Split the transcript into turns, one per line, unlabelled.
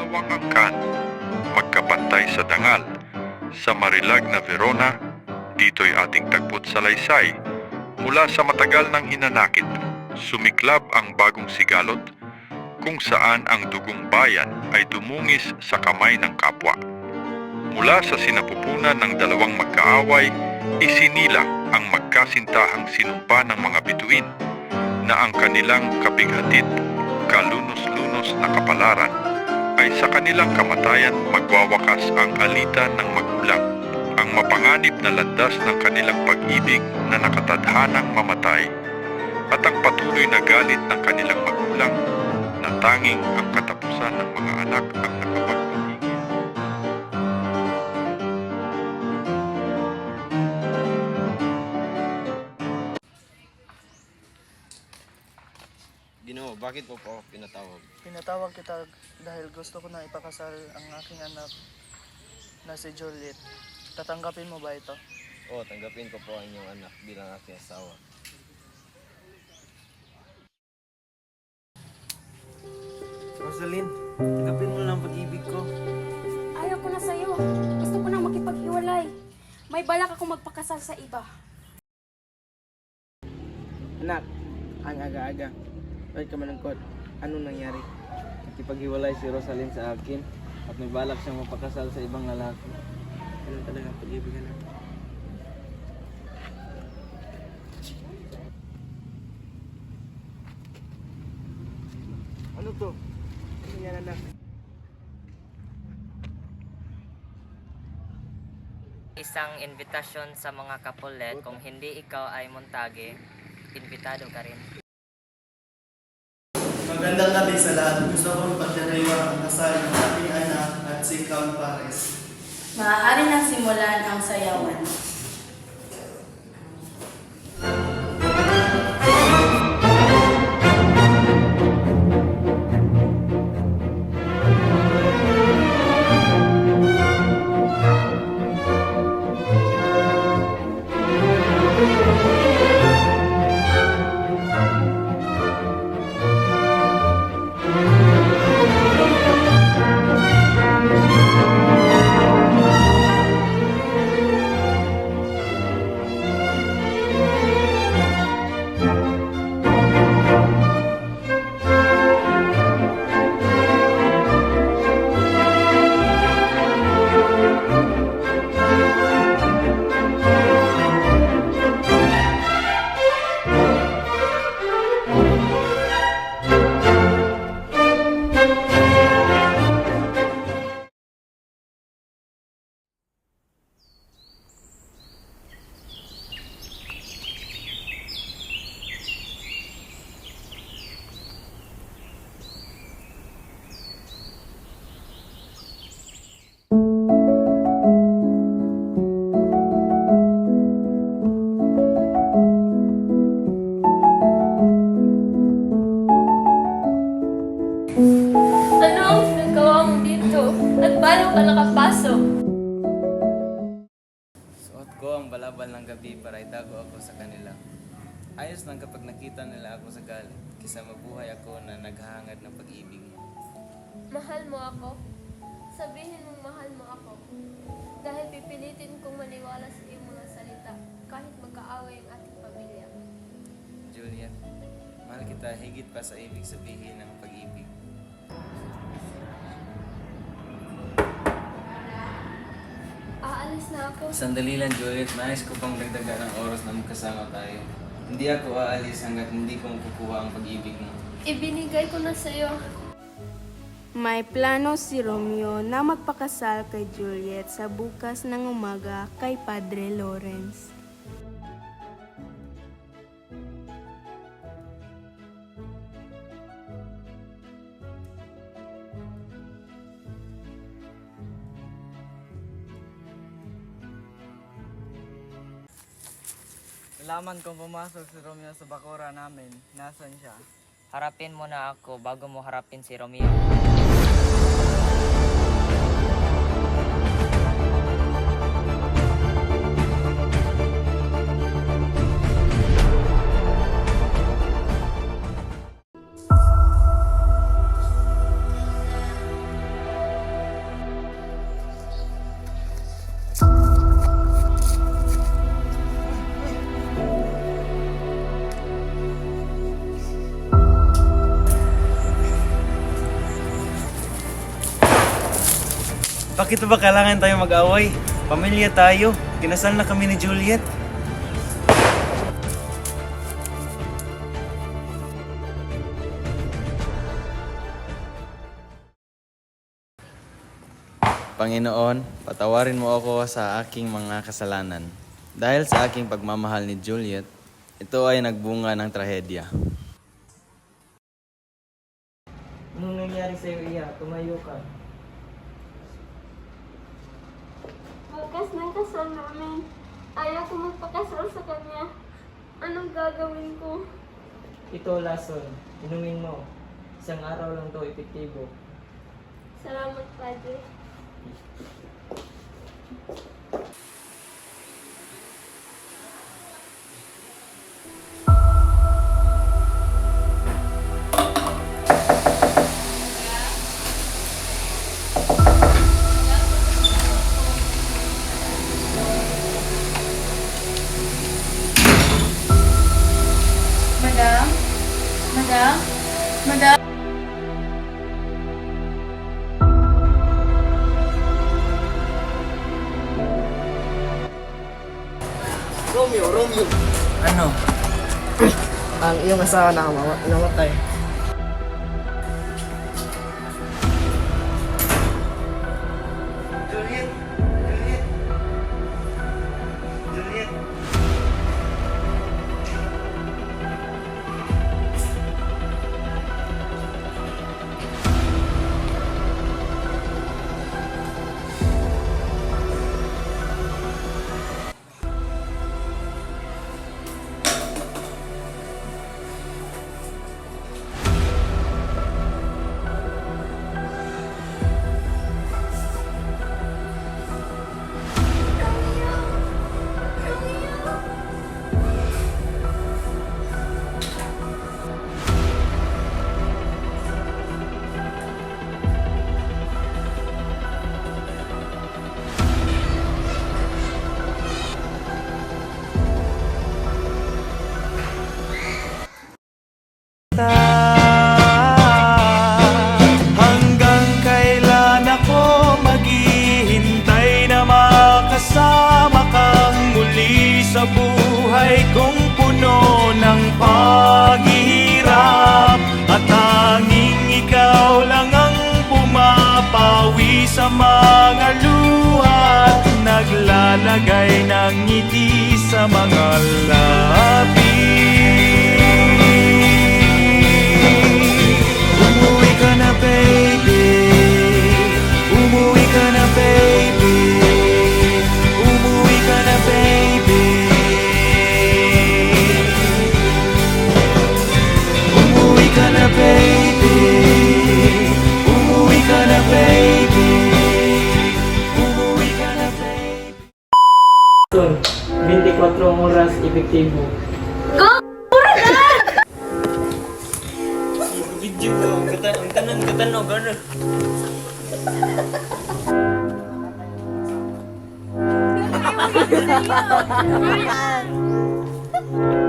ginawang angkan, magkapantay sa dangal. Sa marilag na Verona, dito'y ating tagpot sa laysay. Mula sa matagal ng hinanakit, sumiklab ang bagong sigalot, kung saan ang dugong bayan ay dumungis sa kamay ng kapwa. Mula sa sinapupunan ng dalawang magkaaway, isinila ang magkasintahang sinumpa ng mga bituin na ang kanilang kabighatid, kalunos-lunos na kapalaran ay sa kanilang kamatayan magwawakas ang alitan ng magulang, ang mapanganib na landas ng kanilang pag-ibig na nakatadhanang mamatay, at ang patuloy na galit ng kanilang magulang na tanging ang katapusan ng mga anak ang nakapagpapigil.
Ginoo, bakit po po pinatawag?
Pinatawag kita dahil gusto ko na ipakasal ang aking anak na si Juliet. Tatanggapin mo ba ito?
Oo, tanggapin ko po ang inyong anak bilang aking asawa.
Rosaline, tanggapin mo lang ang pag-ibig ko.
Ayaw ko na sa'yo. Gusto ko na makipaghiwalay. May balak akong magpakasal sa iba.
Anak, ang aga-aga. Bakit ka malungkot? Anong nangyari? Nakipaghiwalay si Rosaline sa akin at may balak siyang mapakasal sa ibang lalaki. Ganun talaga ang pag-ibig, anak. Ano to? Ano yan, anak?
Isang invitasyon sa mga kapulet. Kung hindi ikaw ay montage, invitado ka rin.
Magandang gabi sa lahat. Gusto kong pagdiriwang ang kasal ng aking anak at si Count Pares.
Maaari nang simulan ang sayawan.
Ano ang ginagawa mo dito? At paano ka nakapasok?
Suot ko ang balabal ng gabi para itago ako sa kanila. Ayos lang kapag nakita nila ako sa galit, kaysa mabuhay ako na naghahangad ng pag-ibig mo.
Mahal mo ako? Sabihin mong mahal mo ako. Dahil pipilitin kong maniwala sa iyong mga salita kahit magkaaway ang ating pamilya.
Juliet, mahal kita higit pa sa ibig sabihin ng pag-ibig.
Aalis na ako.
Sandali lang, Juliet. Nais ko pang dagdagan ng oras na magkasama tayo. Hindi ako aalis hanggat hindi ko makukuha ang pag-ibig mo.
Ibinigay ko na sa iyo.
May plano si Romeo na magpakasal kay Juliet sa bukas ng umaga kay Padre Lawrence.
Nalaman kong pumasok si Romeo sa bakura namin. Nasaan siya?
Harapin mo na ako bago mo harapin si Romeo.
Bakit ba kailangan tayo mag-away? Pamilya tayo. Kinasal na kami ni Juliet. Panginoon, patawarin mo ako sa aking mga kasalanan. Dahil sa aking pagmamahal ni Juliet, ito ay nagbunga ng trahedya. Anong nangyari sa iyo, Iya? Tumayo ka.
Bukas ng kasal namin. Ayaw ko magpakasal sa kanya. Anong gagawin ko?
Ito, lason. Inumin mo. Isang araw lang to epektibo.
Salamat, Padre.
Madam? Madam? Madam?
Ano?
Ang iyong asawa na namatay.
Juliet! Juliet! Juliet!
Hanggang kailan ako maghihintay na makasama kang muli sa buhay kong puno ng paghihirap at tanging ikaw lang ang pumapawi sa mga luha at naglalagay ng ngiti sa mga labi. Umuwi ka na, baby. Umuwi ka na, baby. Umuwi ka na, baby. Umuwi ka na, baby. Umuwi ka na, baby. Umuwi ka na, baby.
24 oras epektibo. Video ko, ang tanan o gano'n.
Ano